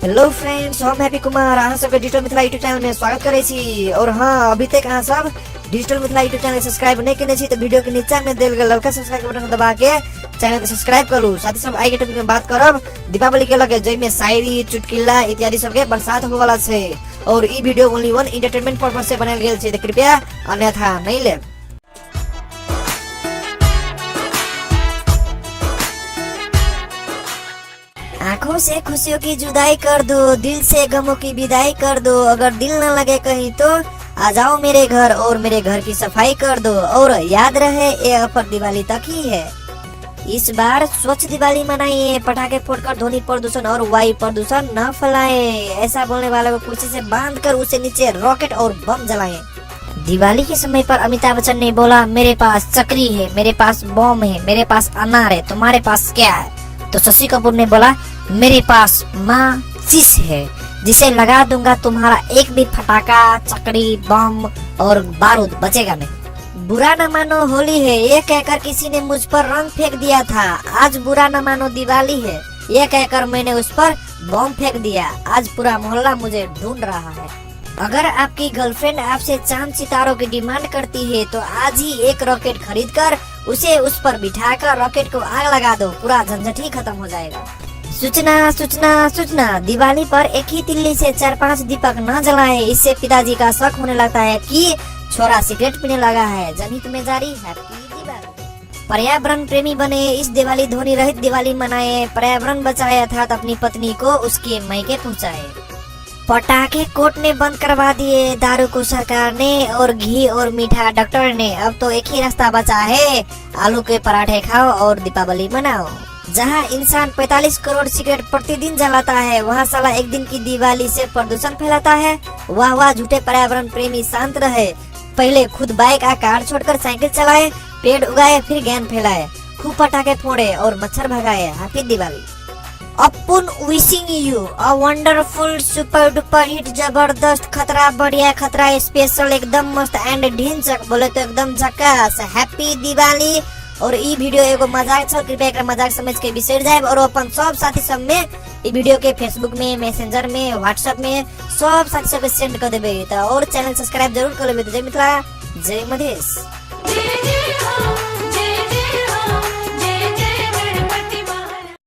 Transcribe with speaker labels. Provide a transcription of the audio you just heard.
Speaker 1: Hello friends, हम happy Kumar अहाँ सबके डिजिटल मिथिला यूट्यूब चैनल में स्वागत करे छी। और हाँ, अभी तक अहाँ सब digital Mithila YouTube channel subscribe नहीं किए छी तो वीडियो के नीचे में देल गेल ललका सब्सक्राइब बटन दबा के चैनल के सब्सक्राइब करू। साथ ही सब आगे टॉपिक में बात करब दीपावली के लगे जय में शायरी चुटकिला इत्यादि सब के बरसात होने वाला छे और ई video only one entertainment purpose से बनाल गेल छे, तो कृपया अन्यथा नहीं ले। आँखों से खुशियों की जुदाई कर दो, दिल से गमों की विदाई कर दो। अगर दिल न लगे कहीं तो आ जाओ मेरे घर और मेरे घर की सफाई कर दो। और याद रहे ये अपर दिवाली तक ही है। इस बार स्वच्छ दिवाली मनाइए, पटाखे फोड़कर ध्वनि प्रदूषण और वायु प्रदूषण न फैलाए। ऐसा बोलने वाले को कुर्सी से बांधकर उसे नीचे रॉकेट और बम जलाएं। दिवाली के समय पर अमिताभ बच्चन ने बोला, मेरे पास चक्री है, मेरे पास बम है, मेरे पास अनार है, तुम्हारे पास क्या है? तो शशि कपूर ने बोला, मेरे पास माचिस है, जिसे लगा दूंगा तुम्हारा एक भी फटाका, चकरी, बम और बारूद बचेगा नहीं। बुरा न मानो होली है, ये कहकर किसी ने मुझ पर रंग फेंक दिया था। आज बुरा न मानो दिवाली है, ये कहकर मैंने उस पर बम फेंक दिया। आज पूरा मोहल्ला मुझे ढूंढ रहा है। अगर आपकी गर्लफ्रेंड आपसे चांद सितारों की डिमांड करती है तो आज ही एक रॉकेट खरीद कर उसे उस पर बिठाकर रॉकेट को आग लगा दो, पूरा झंझट ही खत्म हो जाएगा। सूचना सूचना सूचना, दिवाली पर एक ही तिल्ली से 4-5 दीपक न जलाएं, इससे पिताजी का शक होने लगता है कि छोरा सिगरेट पीने लगा है। जनहित में जारी, हैप्पी दिवाली। पर्यावरण प्रेमी बने, इस दिवाली ध्वनि रहित दिवाली मनाए। पर्यावरण बचाए अर्थात अपनी पत्नी को उसके मायके पहुँचाए। पटाखे कोर्ट ने बंद करवा दिए, दारू को सरकार ने और घी और मीठा डॉक्टर ने। अब तो एक ही रास्ता बचा है, आलू के पराठे खाओ और दीपावली मनाओ। जहां इंसान 45 करोड़ सिगरेट प्रतिदिन जलाता है, वहां साला एक दिन की दिवाली से प्रदूषण फैलाता है। वाह वाह, झूठे पर्यावरण प्रेमी शांत रहे। पहले खुद बाइक का कार छोड़कर साइकिल चलाए, पेड़ उगाए, फिर ज्ञान फैलाए, खूब पटाखे फोड़े और मच्छर भगाए। हैप्पी दिवाली। अपुन wishing you a wonderful super duper hit जबरदस्त खतरा बढ़िया खतरा स्पेशल एकदम मस्त एंड ढिंचक बोले तो एकदम झकास। हैप्पी दिवाली। और ई वीडियो एगो मजाक छ, कृपया एकरा मजाक समझ के बिसर जाए और अपन सब साथी सब में ई वीडियो के फेसबुक में, मैसेंजर में, व्हाट्सएप में सब साथी सब सेंड कर देबे। तो और चैनल सब्सक्राइब जरूर कर लेबे। जय मिथिला, जय मधेश।